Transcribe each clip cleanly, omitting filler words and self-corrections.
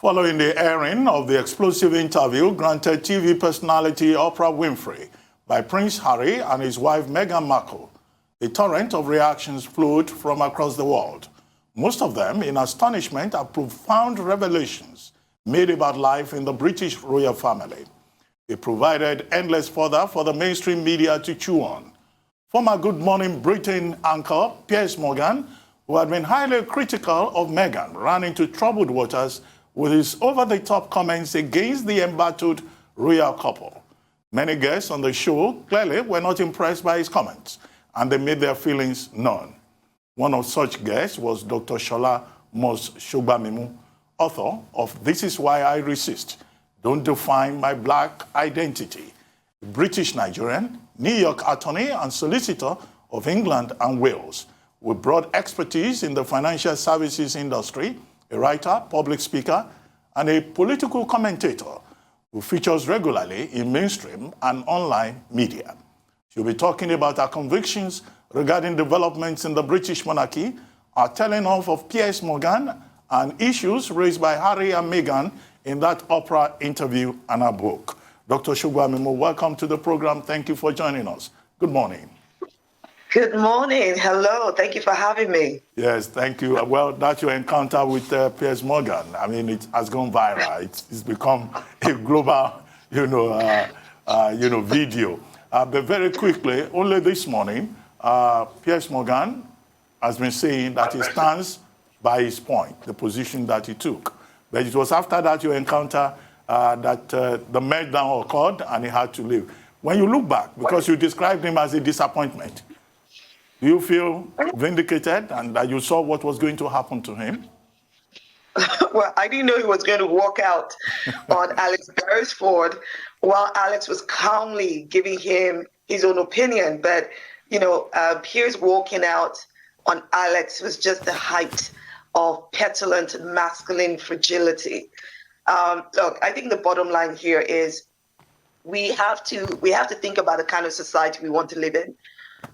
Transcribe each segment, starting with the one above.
Following the airing of the explosive interview granted TV personality Oprah Winfrey by Prince Harry and his wife Meghan Markle, a torrent of reactions flowed from across the world, most of them in astonishment at profound revelations made about life in the British royal family. It provided endless fodder for the mainstream media to chew on. Former Good Morning Britain anchor Piers Morgan, who had been highly critical of Meghan, ran into troubled waters with his over-the-top comments against the embattled royal couple. Many guests on the show clearly were not impressed by his comments, and they made their feelings known. One of such guests was Dr. Shola Mos-Shogbaminu, author of This Is Why I Resist, Don't Define My Black Identity, a British Nigerian, New York attorney and solicitor of England and Wales, with broad expertise in the financial services industry, a writer, public speaker, and a political commentator who features regularly in mainstream and online media. She'll be talking about her convictions regarding developments in the British monarchy, her telling off of Piers Morgan, and issues raised by Harry and Meghan in that Oprah interview and her book. Dr. Shogbaminu, welcome to the program. Thank you for joining us. Good morning. Good morning. Hello. Thank you for having me. Yes, thank you. Well, that's your encounter with Piers Morgan. I mean, it has gone viral. It's become a global, video. But very quickly, only this morning, Piers Morgan has been saying that he stands by his point, the position that he took. But it was after that your encounter that the meltdown occurred and he had to leave. When you look back, because you described him as a disappointment, do you feel vindicated and that you saw what was going to happen to him? Well, I didn't know he was going to walk out on Alex Beresford while Alex was calmly giving him his own opinion. But, Piers walking out on Alex was just the height of petulant masculine fragility. Look, I think the bottom line here is we have to think about the kind of society we want to live in.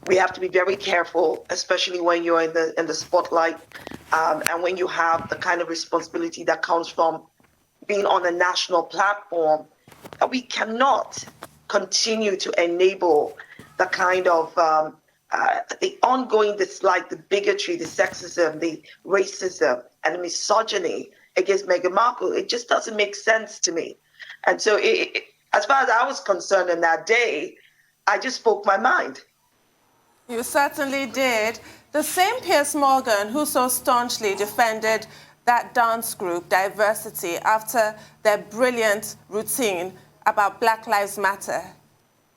We have to be very careful, especially when you're in the spotlight, and when you have the kind of responsibility that comes from being on a national platform, that we cannot continue to enable the kind of the ongoing dislike, the bigotry, the sexism, the racism, and the misogyny against Meghan Markle. It just doesn't make sense to me. And so as far as I was concerned in that day, I just spoke my mind. You certainly did. The same Piers Morgan who so staunchly defended that dance group, Diversity, after their brilliant routine about Black Lives Matter,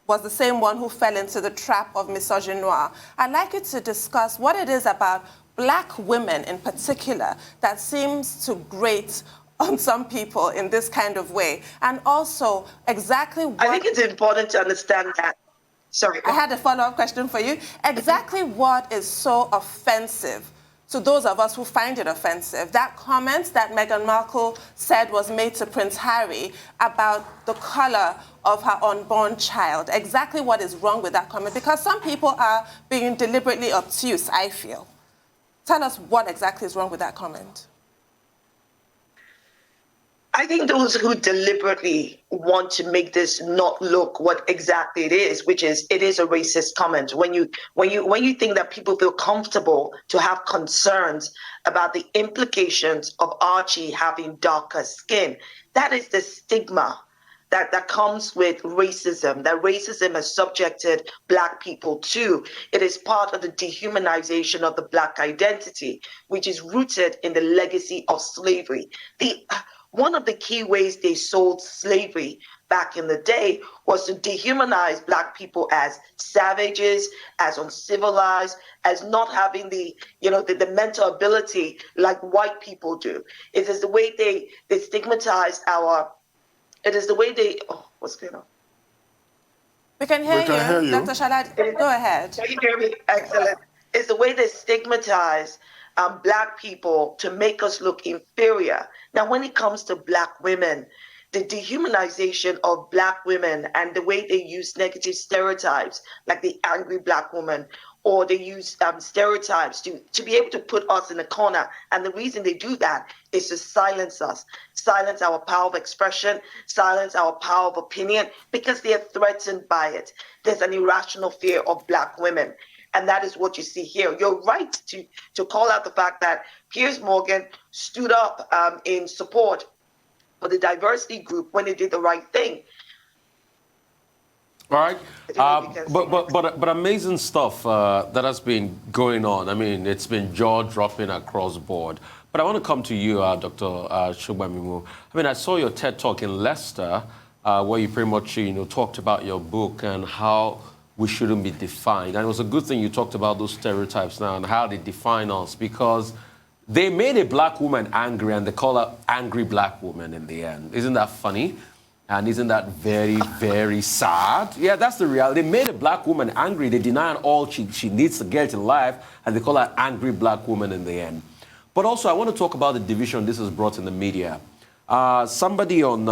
was the same one who fell into the trap of misogyny. I'd like you to discuss what it is about Black women in particular that seems to grate on some people in this kind of way, and also exactly what... I think it's important to understand that. Sorry. I had a follow-up question for you. Exactly what is so offensive to those of us who find it offensive? That comment that Meghan Markle said was made to Prince Harry about the color of her unborn child. Exactly what is wrong with that comment? Because some people are being deliberately obtuse, I feel. Tell us what exactly is wrong with that comment. I think those who deliberately want to make this not look what exactly it is, which is it is a racist comment. When you think that people feel comfortable to have concerns about the implications of Archie having darker skin, that is the stigma that comes with racism, that racism has subjected Black people to. It is part of the dehumanization of the Black identity, which is rooted in the legacy of slavery. One of the key ways they sold slavery back in the day was to dehumanize Black people as savages, as uncivilized, as not having the mental ability like white people do. It is the way they stigmatize it is the way they, what's going on? We can hear you. Dr. Shola, go ahead. Can you hear me? Excellent. It's the way they stigmatize Black people to make us look inferior. Now, when it comes to Black women, the dehumanization of Black women and the way they use negative stereotypes, like the angry Black woman, or they use stereotypes to be able to put us in a corner. And the reason they do that is to silence us, silence our power of expression, silence our power of opinion, because they are threatened by it. There's an irrational fear of Black women. And that is what you see here. You're right to call out the fact that Piers Morgan stood up in support for the diversity group when they did the right thing. All right, but amazing stuff that has been going on. I mean, it's been jaw-dropping across the board. But I want to come to you, Dr. Shogbaminu. I mean, I saw your TED Talk in Leicester, where you pretty much, talked about your book and how we shouldn't be defined. And it was a good thing you talked about those stereotypes now and how they define us, because they made a Black woman angry and they call her angry Black woman in the end. Isn't that funny? And isn't that very, very sad? Yeah, that's the reality. They made a Black woman angry. They deny all she needs to get in life, and they call her angry Black woman in the end. But also, I want to talk about the division this has brought in the media. Somebody on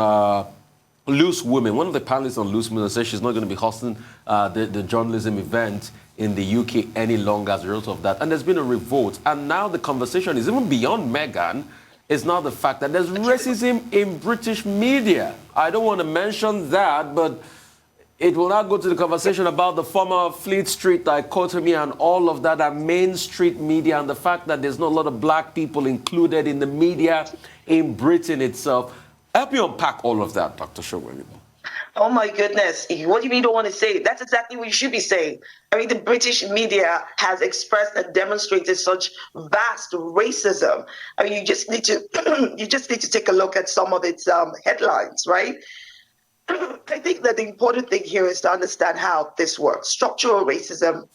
Loose Women, one of the panelists on Loose Women, said she's not going to be hosting the journalism event in the UK any longer as a result of that. And there's been a revolt. And now the conversation is even beyond Meghan. It's now the fact that there's racism in British media. I don't want to mention that, but it will now go to the conversation about the former Fleet Street dichotomy and all of that, and Main Street media, and the fact that there's not a lot of Black people included in the media in Britain itself. Help me unpack all of that, Dr. Shogbaminu. Oh my goodness. What do you mean you don't want to say? That's exactly what you should be saying. I mean, the British media has expressed and demonstrated such vast racism. I mean, you just need to take a look at some of its headlines, right? I think that the important thing here is to understand how this works. Structural racism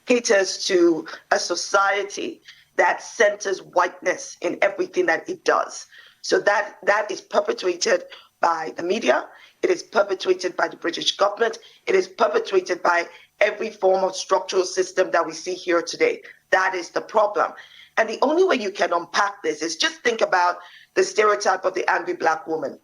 caters to a society that centers whiteness in everything that it does. So that is perpetuated by the media. It is perpetuated by the British government. It is perpetuated by every form of structural system that we see here today. That is the problem. And the only way you can unpack this is just think about the stereotype of the angry Black woman.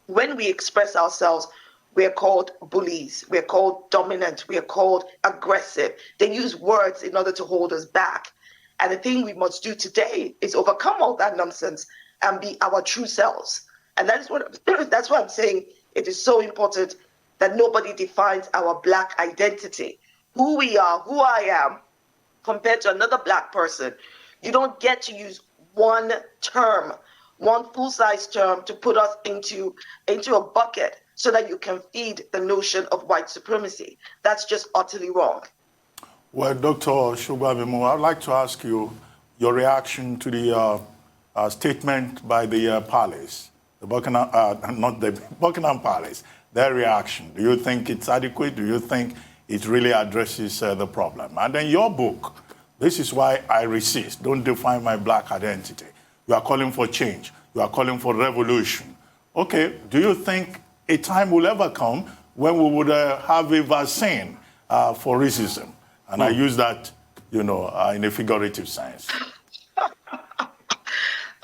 When we express ourselves, we are called bullies. We are called dominant. We are called aggressive. They use words in order to hold us back. And the thing we must do today is overcome all that nonsense and be our true selves. And that's why I'm saying it is so important that nobody defines our Black identity. Who we are, who I am, compared to another Black person. You don't get to use one term, one full-size term to put us into a bucket so that you can feed the notion of white supremacy. That's just utterly wrong. Well, Dr. Shogbaminu, I'd like to ask you your reaction to the statement by the palace. The Buckingham Palace, their reaction. Do you think it's adequate? Do you think it really addresses the problem? And then your book, This is Why I Resist, Don't Define My Black Identity. You are calling for change. You are calling for revolution. Okay, do you think a time will ever come when we would have a vaccine for racism? And I use that, in a figurative sense.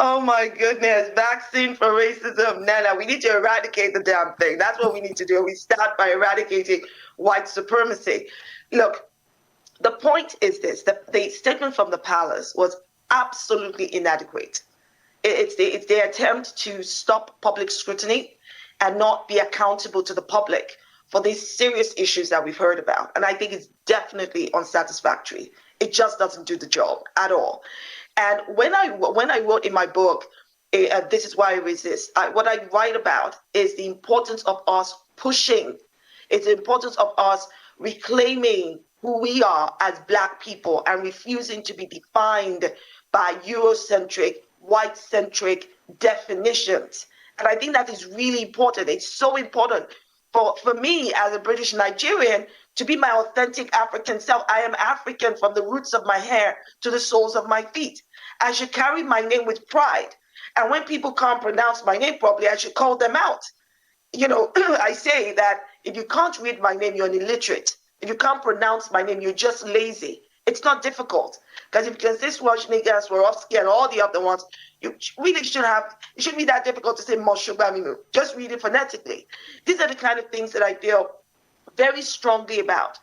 Oh my goodness, vaccine for racism. No, we need to eradicate the damn thing. That's what we need to do. We start by eradicating white supremacy. Look, the point is this, the statement from the palace was absolutely inadequate. It's the attempt to stop public scrutiny and not be accountable to the public for these serious issues that we've heard about. And I think it's definitely unsatisfactory. It just doesn't do the job at all. And when I wrote in my book, This Is Why I Resist, what I write about is the importance of us pushing. It's the importance of us reclaiming who we are as Black people and refusing to be defined by Eurocentric, white-centric definitions. And I think that is really important. It's so important for me as a British Nigerian to be my authentic African self. I am African from the roots of my hair to the soles of my feet. I should carry my name with pride. And when people can't pronounce my name properly, I should call them out. I say that if you can't read my name, you're an illiterate. If you can't pronounce my name, you're just lazy. It's not difficult. Because if you can say Schwarzenegger, Swarovski, and all the other ones, you really should have, it shouldn't be that difficult to say Mos-Shogbaminu. Just read it phonetically. These are the kind of things that I feel very strongly about,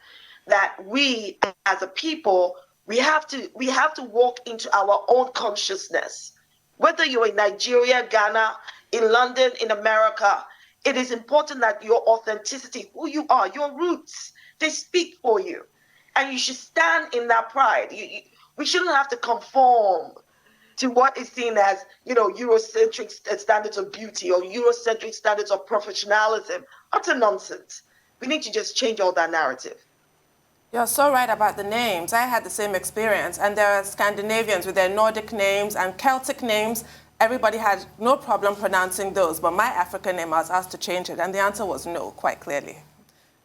that we as a people, we have to walk into our own consciousness. Whether you're in Nigeria, Ghana, in London, in America, it is important that your authenticity, who you are, your roots, they speak for you. And you should stand in that pride. We shouldn't have to conform to what is seen as, Eurocentric standards of beauty or Eurocentric standards of professionalism. Utter nonsense. We need to just change all that narrative. You're so right about the names. I had the same experience. And there are Scandinavians with their Nordic names and Celtic names. Everybody had no problem pronouncing those. But my African name, I was asked to change it. And the answer was no, quite clearly.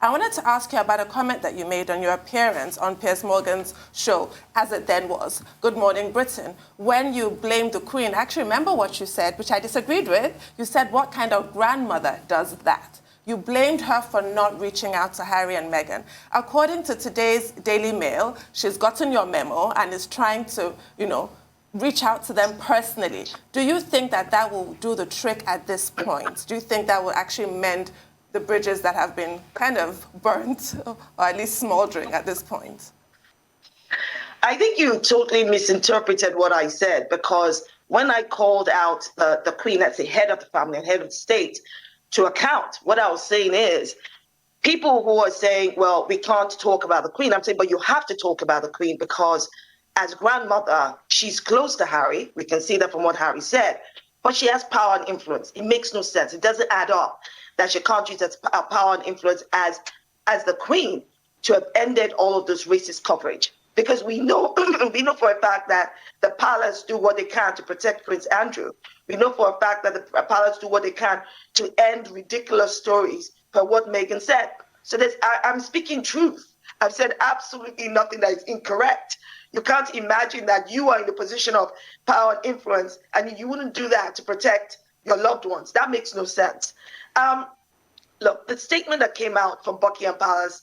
I wanted to ask you about a comment that you made on your appearance on Piers Morgan's show, as it then was, Good Morning Britain, when you blamed the Queen. I actually remember what you said, which I disagreed with. You said, what kind of grandmother does that? You blamed her for not reaching out to Harry and Meghan. According to today's Daily Mail, she's gotten your memo and is trying to, reach out to them personally. Do you think that will do the trick at this point? Do you think that will actually mend the bridges that have been kind of burnt, or at least smoldering at this point? I think you totally misinterpreted what I said, because when I called out the Queen as the head of the family and head of the state to account, what I was saying is, people who are saying, well, we can't talk about the Queen, I'm saying, but you have to talk about the Queen, because as grandmother, she's close to Harry. We can see that from what Harry said, but she has power and influence. It makes no sense. It doesn't add up that she can't use that power and influence as the Queen to have ended all of this racist coverage. Because we know for a fact that the palace do what they can to protect Prince Andrew. We know for a fact that the palace do what they can to end ridiculous stories per what Meghan said. So I'm speaking truth. I've said absolutely nothing that is incorrect. You can't imagine that you are in the position of power and influence and you wouldn't do that to protect your loved ones. That makes no sense. Look, the statement that came out from Buckingham Palace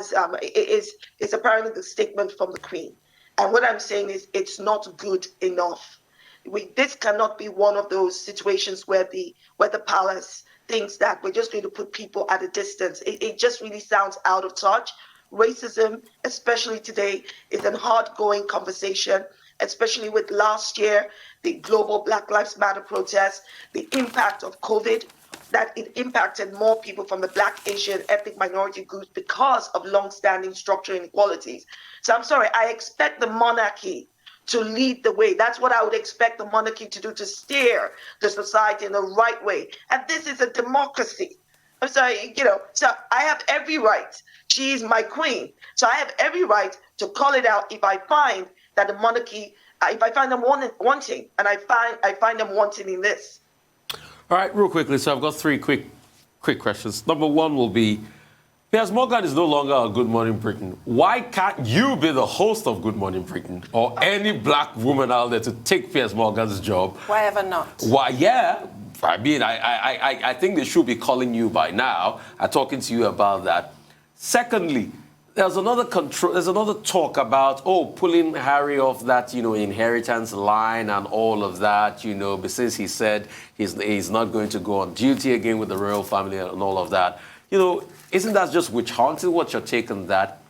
is apparently the statement from the Queen. And what I'm saying is it's not good enough. This cannot be one of those situations where the palace thinks that we're just going to put people at a distance. It just really sounds out of touch. Racism, especially today, is an hard-going conversation, especially with last year, the global Black Lives Matter protests, the impact of COVID, that it impacted more people from the Black, Asian, ethnic minority groups because of long-standing structural inequalities. So I'm sorry, I expect the monarchy to lead the way. That's what I would expect the monarchy to do, to steer the society in the right way. And this is a democracy. I'm sorry, so I have every right. She is my queen. So I have every right to call it out if I find that the monarchy, if I find them wanting, and I find them wanting in this. All right, real quickly, so I've got three quick questions. Number one will be, Piers Morgan is no longer a Good Morning Britain. Why can't you be the host of Good Morning Britain, or any black woman out there to take Piers Morgan's job? Why ever not? Why, yeah. I mean, I think they should be calling you by now and talking to you about that. Secondly, there's another talk about, pulling Harry off that, inheritance line and all of that, since he said he's not going to go on duty again with the royal family and all of that. Isn't that just witch hunting? What's your take on that?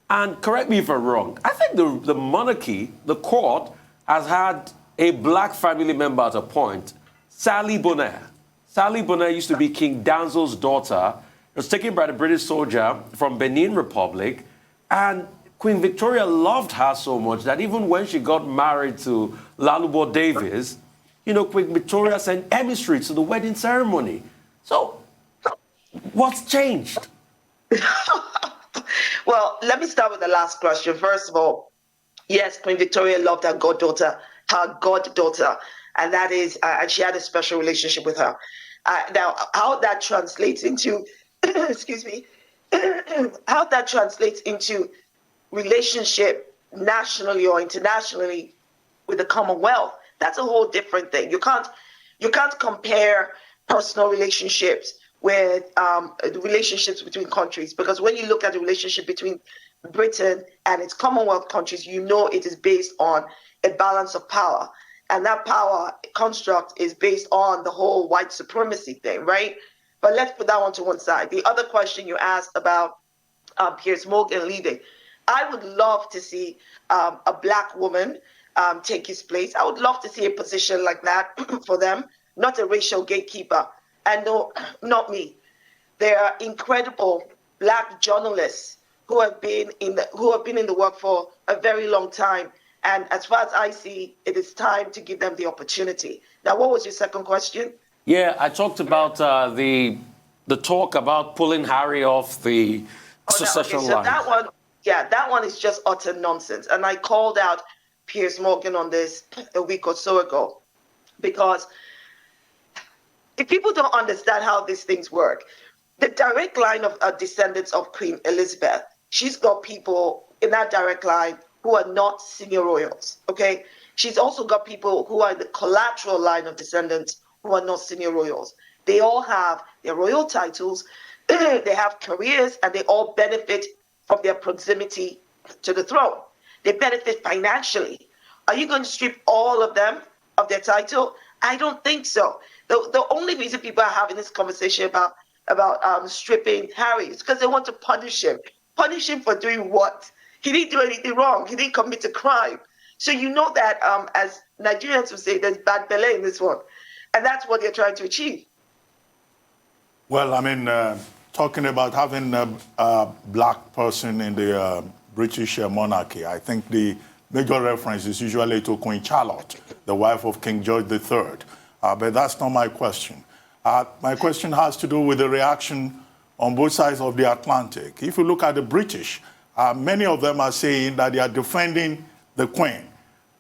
And correct me if I'm wrong, I think the monarchy, the court, has had a black family member at a point, Sally Bonaire. Sally Bonaire used to be King Danzo's daughter. It was taken by the British soldier from Benin Republic. And Queen Victoria loved her so much that even when she got married to Lalubo Davis, Queen Victoria sent emissaries to the wedding ceremony. So what's changed? Well, let me start with the last question. First of all, yes, Queen Victoria loved her goddaughter, and that is, and she had a special relationship with her. Now, how that translates into, excuse me, how that translates into relationship nationally or internationally with the Commonwealth, that's a whole different thing. You can't compare personal relationships with the relationships between countries, because when you look at the relationship between Britain and its Commonwealth countries, you know it is based on a balance of power. And that power construct is based on the whole white supremacy thing, right? But let's put that one to one side. The other question you asked about Piers Morgan leaving, I would love to see a black woman take his place. I would love to see a position like that for them, not a racial gatekeeper. And no, not me. There are incredible black journalists who have been in the work for a very long time. And as far as I see, it is time to give them the opportunity. Now, what was your second question? Yeah, I talked about the talk about pulling Harry off the succession line. That one is just utter nonsense. And I called out Piers Morgan on this a week or so ago, because if people don't understand how these things work, the direct line of descendants of Queen Elizabeth, she's got people in that direct line who are not senior royals, okay? She's also got people who are in the collateral line of descendants who are not senior royals. They all have their royal titles, they have careers, and they all benefit from their proximity to the throne. They benefit financially. Are you going to strip all of them of their title? I don't think so. The only reason people are having this conversation about stripping Harry is because they want to punish him. Punish him for doing what? He didn't do anything wrong. He didn't commit a crime. So you know that, as Nigerians would say, there's bad belay in this one. And that's what they're trying to achieve. Well, I mean, talking about having a black person in the British monarchy, I think the major reference is usually to Queen Charlotte, the wife of King George III. But that's not my question. My question has to do with the reaction on both sides of the Atlantic. If you look at the British, many of them are saying that they are defending the Queen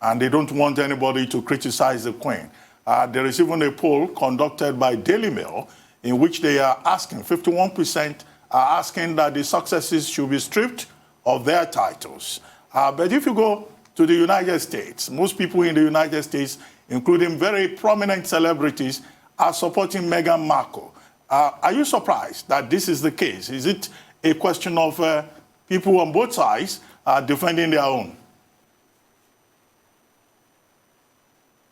and they don't want anybody to criticize the Queen. There is even a poll conducted by Daily Mail in which they are asking, 51% are asking that the successors should be stripped of their titles. But if you go to the United States, most people in the United States, including very prominent celebrities, are supporting Meghan Markle. Are you surprised that this is the case? Is it a question of people on both sides defending their own?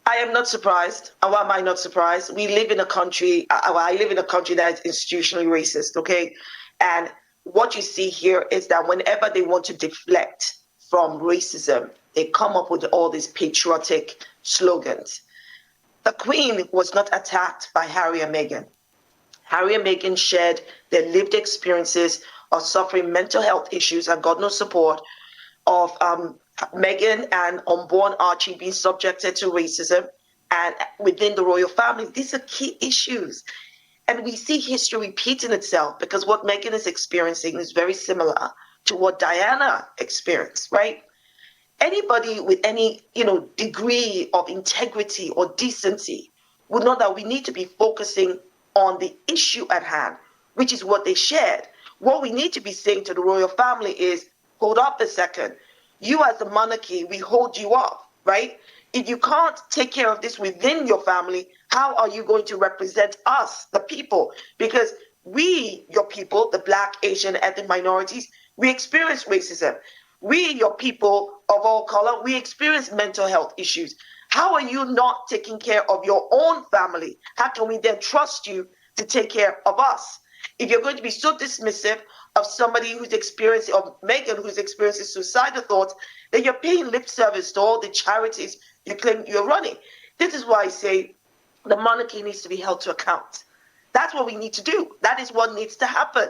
I am not surprised. And why am I not surprised? We live in a country, I live in a country that is institutionally racist, okay? And what you see here is that whenever they want to deflect from racism, they come up with all these patriotic slogans. The Queen was not attacked by Harry and Meghan. Harry and Meghan shared their lived experiences of suffering mental health issues and got no support, of Meghan and unborn Archie being subjected to racism and within the royal family. These are key issues. And we see history repeating itself because what Meghan is experiencing is very similar to what Diana experienced, right? Anybody with any, degree of integrity or decency would know that we need to be focusing on the issue at hand, which is what they shared. What we need to be saying to the royal family is, hold up a second. You as the monarchy, we hold you up, right? If you can't take care of this within your family, how are you going to represent us, the people? Because we, your people, the Black, Asian, ethnic minorities, we experience racism. We, your people of all color, we experience mental health issues. How are you not taking care of your own family? How can we then trust you to take care of us? If you're going to be so dismissive of somebody who's experiencing, of Meghan who's experiencing suicidal thoughts, then you're paying lip service to all the charities you claim you're running. This is why I say the monarchy needs to be held to account. That's what we need to do. That is what needs to happen.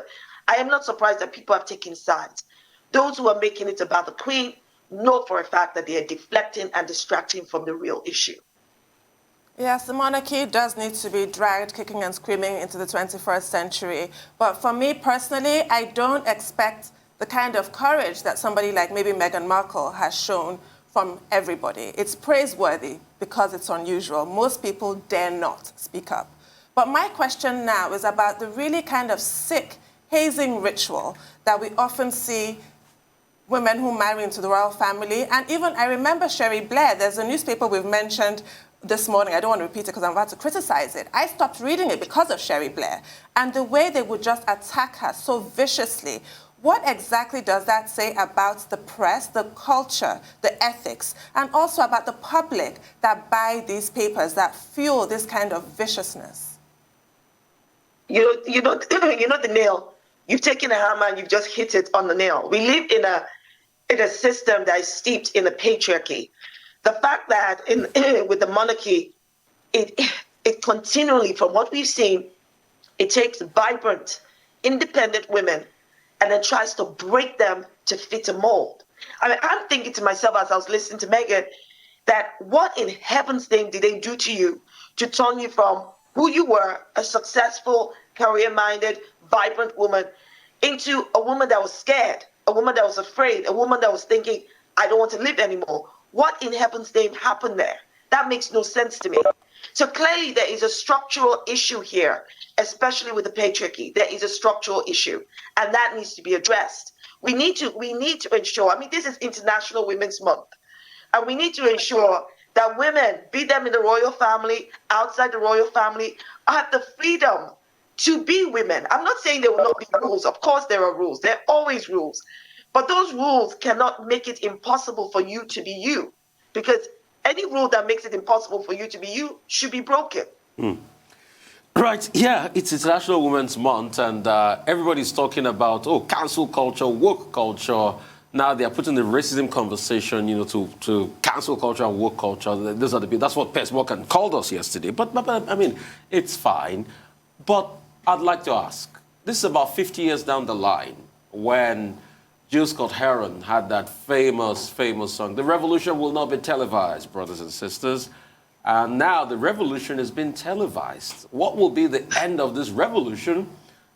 I am not surprised that people have taken sides. Those who are making it about the Queen know for a fact that they are deflecting and distracting from the real issue. Yes, the monarchy does need to be dragged kicking and screaming into the 21st century. But for me personally, I don't expect the kind of courage that somebody like maybe Meghan Markle has shown from everybody. It's praiseworthy because it's unusual. Most people dare not speak up. But my question now is about the really kind of sick hazing ritual that we often see women who marry into the royal family. And even, I remember Sherry Blair, there's a newspaper we've mentioned this morning. I don't want to repeat it because I'm about to criticize it. I stopped reading it because of Sherry Blair and the way they would just attack her so viciously. What exactly does that say about the press, the culture, the ethics, and also about the public that buy these papers that fuel this kind of viciousness? You know the nail. You've taken a hammer and you've just hit it on the nail. We live in a system that is steeped in the patriarchy. The fact that with the monarchy, it continually, from what we've seen, it takes vibrant, independent women and then tries to break them to fit a mold. I mean, I'm thinking to myself as I was listening to Megan, that what in heaven's name did they do to you to turn you from who you were, a successful, career-minded, vibrant woman, into a woman that was scared, a woman that was afraid, a woman that was thinking, I don't want to live anymore. What in heaven's name happened there? That makes no sense to me. So clearly there is a structural issue here, especially with the patriarchy. There is a structural issue, and that needs to be addressed. We need to ensure, I mean, this is International Women's Month, and we need to ensure that women, be them in the royal family, outside the royal family, have the freedom to be women. I'm not saying there will not be rules. Of course there are rules. There are always rules. But those rules cannot make it impossible for you to be you, because any rule that makes it impossible for you to be you should be broken. Right, yeah, it's International Women's Month, and everybody's talking about, cancel culture, woke culture. Now they are putting the racism conversation, to cancel culture and woke culture. Those are that's what Piers Morgan called us yesterday. But I mean, it's fine. But I'd like to ask, this is about 50 years down the line when Jill Scott Heron had that famous song, "The revolution will not be televised," brothers and sisters. And now the revolution has been televised. What will be the end of this revolution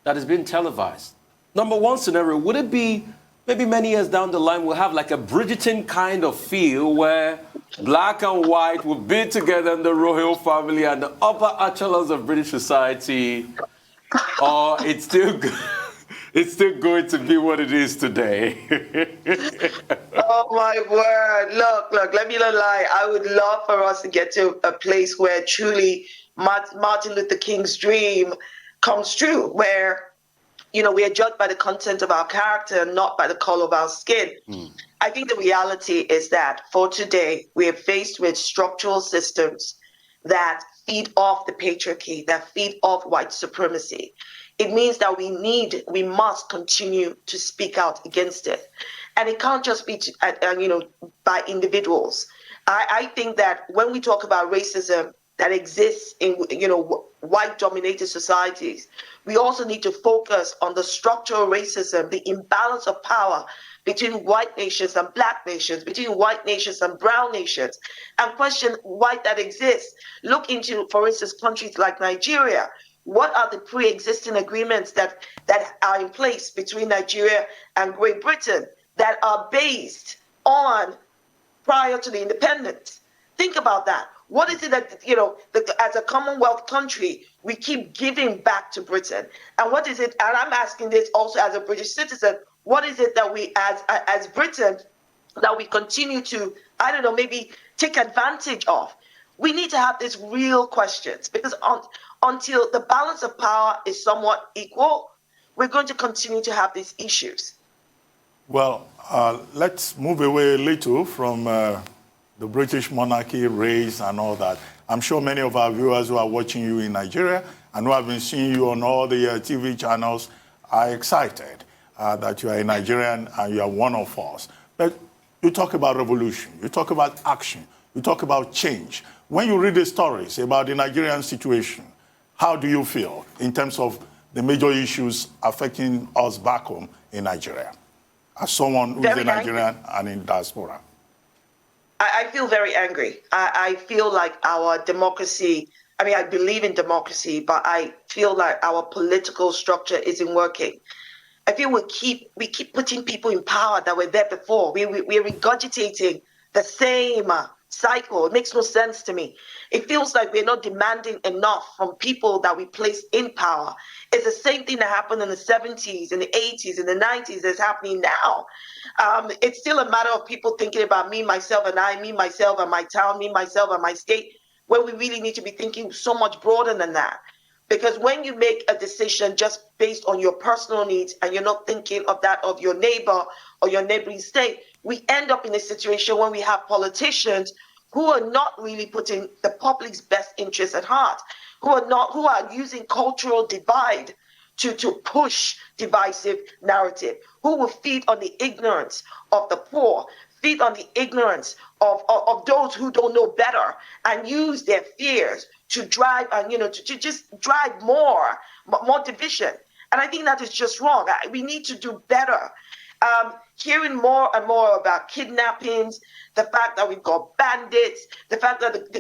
that has been televised? Number one scenario, would it be maybe many years down the line we'll have like a Bridgerton kind of feel where black and white will be together in the royal family and the upper echelons of British society, or it's still going to be what it is today? Oh my word. Look, let me not lie. I would love for us to get to a place where truly Martin Luther King's dream comes true, where, we are judged by the content of our character, not by the color of our skin. I think the reality is that for today, we are faced with structural systems that feed off the patriarchy, that feed off white supremacy. It means that we must continue to speak out against it. And it can't just be, by individuals. I think that when we talk about racism that exists in, white-dominated societies, we also need to focus on the structural racism, the imbalance of power between white nations and black nations, between white nations and brown nations, and question why that exists. Look into, for instance, countries like Nigeria. What are the pre-existing agreements that are in place between Nigeria and Great Britain that are based on prior to the independence? Think about that. What is it that, as a Commonwealth country, we keep giving back to Britain? And what is it, and I'm asking this also as a British citizen, what is it that we, as Britain, that we continue to, maybe take advantage of? We need to have these real questions, because until the balance of power is somewhat equal, we're going to continue to have these issues. Well, let's move away a little from the British monarchy, race, and all that. I'm sure many of our viewers who are watching you in Nigeria and who have been seeing you on all the TV channels are excited that you are a Nigerian and you are one of us. But you talk about revolution, you talk about action, you talk about change. When you read the stories about the Nigerian situation, how do you feel in terms of the major issues affecting us back home in Nigeria, as someone who's a Nigerian and in diaspora? I feel very angry. I feel like our democracy, I believe in democracy, but I feel like our political structure isn't working. I feel we keep putting people in power that were there before. We're regurgitating the same cycle. It makes no sense to me. It feels like we're not demanding enough from people that we place in power. It's the same thing that happened in the 70s, in the 80s, in the 90s that's happening now. It's still a matter of people thinking about me, myself, and I, me, myself, and my town, me, myself, and my state, where we really need to be thinking so much broader than that. Because when you make a decision just based on your personal needs and you're not thinking of that of your neighbor or your neighboring state, we end up in a situation when we have politicians who are not really putting the public's best interests at heart, who are using cultural divide to push divisive narrative, who will feed on the ignorance of the poor, feed on the ignorance of those who don't know better, and use their fears to drive and to just drive more division. And I think that is just wrong. We need to do better. Hearing more and more about kidnappings, the fact that we've got bandits, the fact that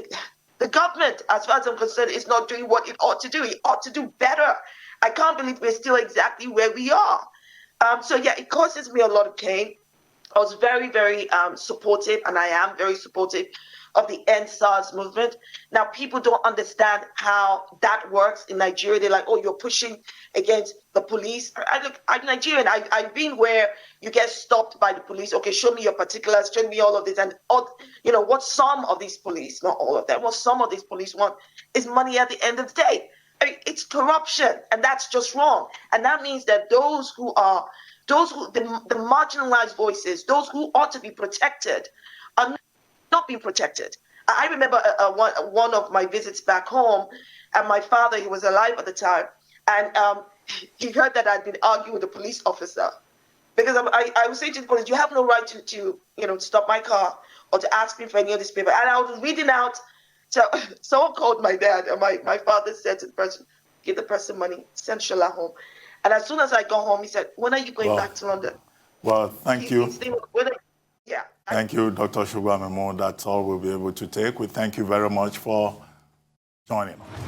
the government, as far as I'm concerned, is not doing what it ought to do. It ought to do better. I can't believe we're still exactly where we are. So yeah, it causes me a lot of pain. I was very, very supportive, and I am very supportive of the End SARS movement. Now, people don't understand how that works in Nigeria. They're like, oh, you're pushing against the police. I'm Nigerian. I've been where you get stopped by the police. Okay, show me your particulars, show me all of this. And, what some of these police, not all of them, what some of these police want is money at the end of the day. I mean, it's corruption, and that's just wrong. And that means that the marginalized voices, those who ought to be protected, are not being protected. I remember one of my visits back home, and my father, he was alive at the time, and he heard that I'd been arguing with a police officer, because I was saying to the police, you have no right to stop my car or to ask me for any of this paper. And I was reading out. So someone called my dad, and my father said to the person, give the person money, send Shola home. And as soon as I got home, he said, when are you going back to London? Well, thank you. Yeah. Thank you, Dr. Shogbaminu. That's all we'll be able to take. We thank you very much for joining us.